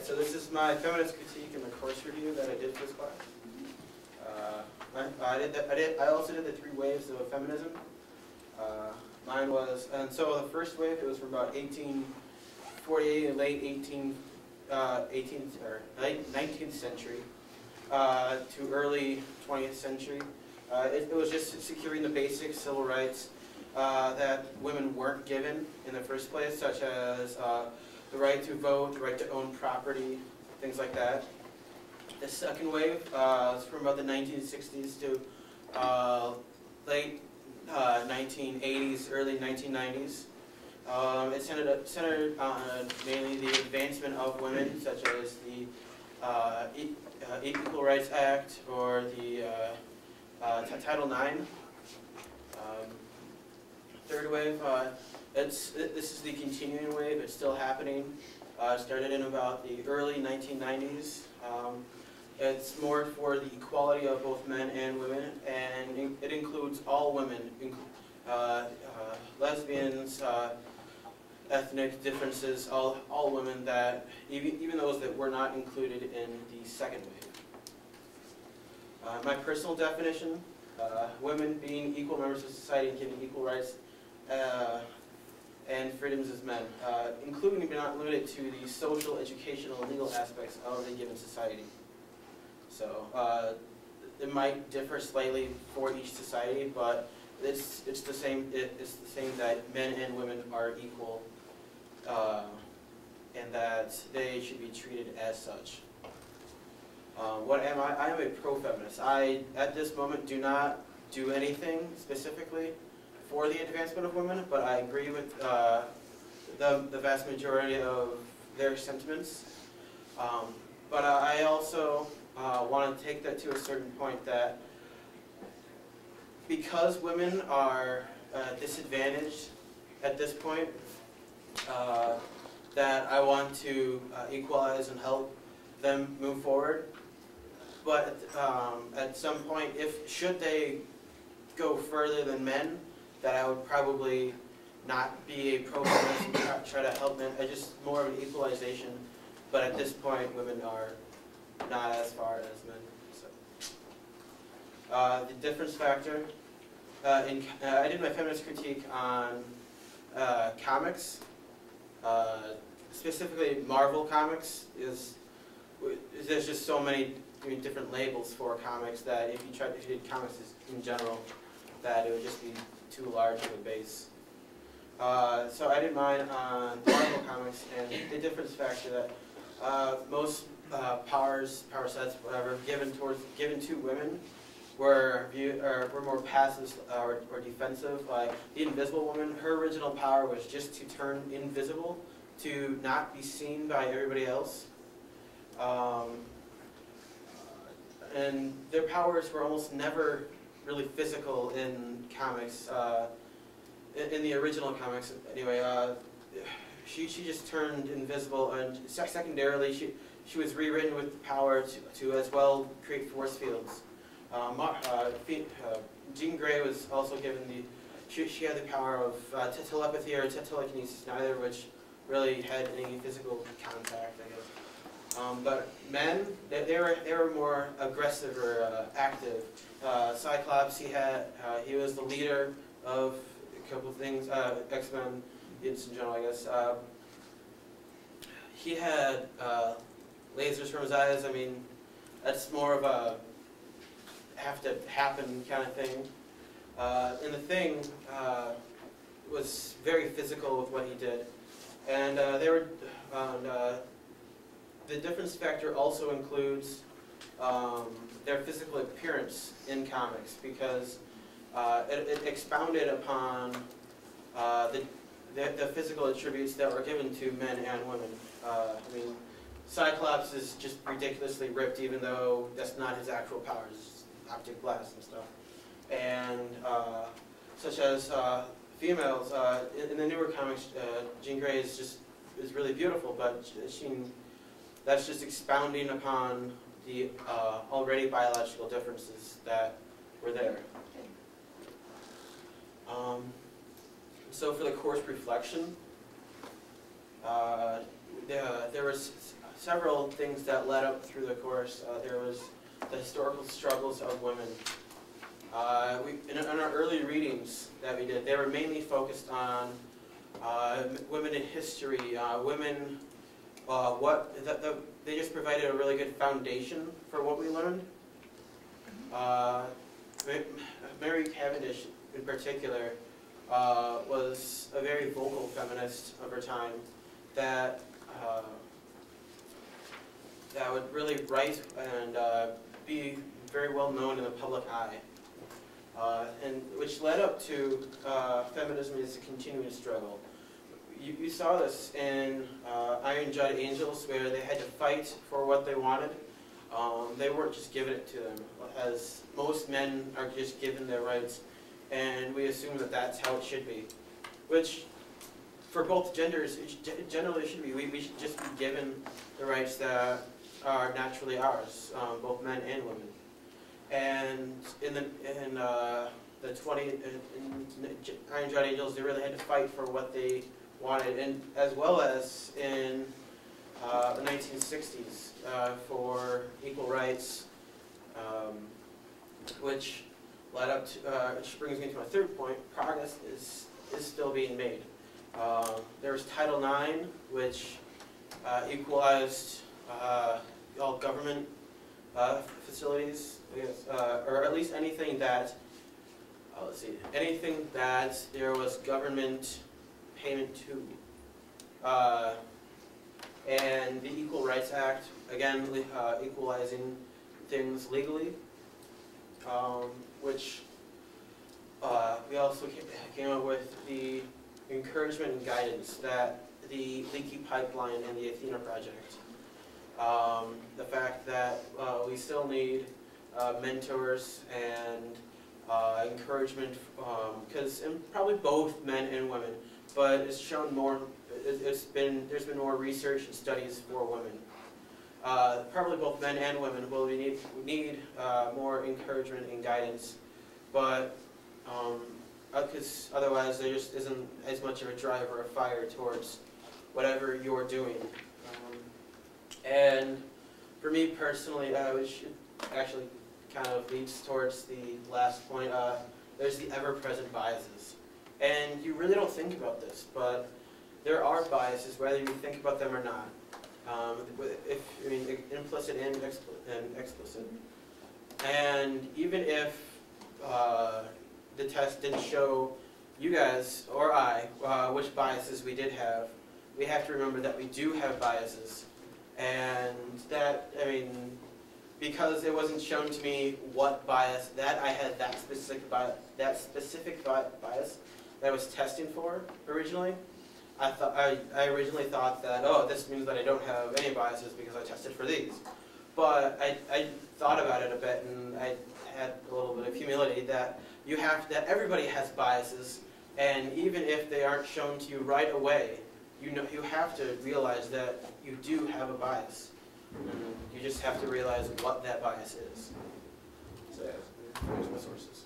Alright, so this is my feminist critique and the course review that I did for this class. I also did the 3 waves of feminism. Mine was, and so the first wave, it was from about 1848, late 19th century to early 20th century. It was just securing the basic civil rights that women weren't given in the first place, such as the right to vote, the right to own property, things like that. The second wave was from about the 1960s to late 1980s, early 1990s. It centered on mainly the advancement of women, such as the Equal Rights Act or the Title IX. Third wave, this is the continuing wave. It's still happening. It started in about the early 1990s. It's more for the equality of both men and women, and it includes all women, lesbians, ethnic differences, all women, that even those that were not included in the second wave. My personal definition: women being equal members of society and given equal rights and freedoms as men, including but not limited to the social, educational, and legal aspects of a given society. So it might differ slightly for each society, but it's the same. It's the same that men and women are equal, and that they should be treated as such. What am I? I am a pro-feminist. I, at this moment, do not do anything specifically for the advancement of women, but I agree with the vast majority of their sentiments. But I also want to take that to a certain point, that because women are disadvantaged at this point, that I want to equalize and help them move forward. But at some point, should they go further than men, that I would probably not be a pro-feminist and try to help men. Just more of an equalization. But at this point, women are not as far as men. So, the difference factor. I did my feminist critique on comics, specifically Marvel comics. There's just so many different labels for comics that if you did comics in general, that it would just be too large of a base. So I did mine on Marvel comics, and the difference factor that most power sets, whatever, given to women were more passive or defensive. Like the Invisible Woman, her original power was just to turn invisible, to not be seen by everybody else. And their powers were almost never really physical in comics. In the original comics, anyway, she just turned invisible, and secondarily, she was rewritten with the power to as well create force fields. Jean Grey was also given she had the power of telepathy or telekinesis, neither of which really had any physical contact, I guess. But men, they were more aggressive or active. Cyclops, he was the leader of a couple of things, X-Men, mutants in general, I guess. He had lasers from his eyes. I mean, that's more of a have to happen kind of thing. And the Thing was very physical with what he did, and the difference factor also includes their physical appearance in comics, because it expounded upon the physical attributes that were given to men and women. I mean, Cyclops is just ridiculously ripped, even though that's not his actual powers, it's optic blast and stuff. And such as females, in the newer comics, Jean Grey is really beautiful, but that's just expounding upon the already biological differences that were there. So for the course reflection, there was several things that led up through the course. There was the historical struggles of women. In our early readings that we did, they were mainly focused on women in history, women, they just provided a really good foundation for what we learned. Mary Cavendish, in particular, was a very vocal feminist of her time that would really write and be very well known in the public eye, and which led up to feminism as a continuing struggle. You saw this in Iron Jawed Angels, where they had to fight for what they wanted. They weren't just given it to them, as most men are just given their rights, and we assume that that's how it should be. Which, for both genders, it generally should be. We should just be given the rights that are naturally ours, both men and women. And in Iron Jawed Angels, they really had to fight for what they wanted, and as well as in the 1960s for equal rights, which led up to, which brings me to my third point. Progress is still being made. There was Title IX, which equalized all government facilities, I guess, or at least anything that, let's see, anything that there was government payment to. And the Equal Rights Act, again, equalizing things legally, which we also came up with the encouragement and guidance that the Leaky Pipeline and the Athena Project. The fact that we still need mentors and encouragement, because probably both men and women, but it's shown more. There's been more research and studies for women. Probably both men and women will need more encouragement and guidance, but because otherwise there just isn't as much of a drive or a fire towards whatever you're doing. And for me personally, which actually kind of leads towards the last point, there's the ever-present biases. And you really don't think about this, but there are biases, whether you think about them or not. Implicit and explicit. And even if the test didn't show you guys or I which biases we did have, we have to remember that we do have biases. And that, because it wasn't shown to me what bias, that I had that specific bias that I was testing for originally, I originally thought that, oh, this means that I don't have any biases because I tested for these. But I thought about it a bit, and I had a little bit of humility that everybody has biases, and even if they aren't shown to you right away, you have to realize that you do have a bias. And you just have to realize what that bias is. So yeah, those are my sources.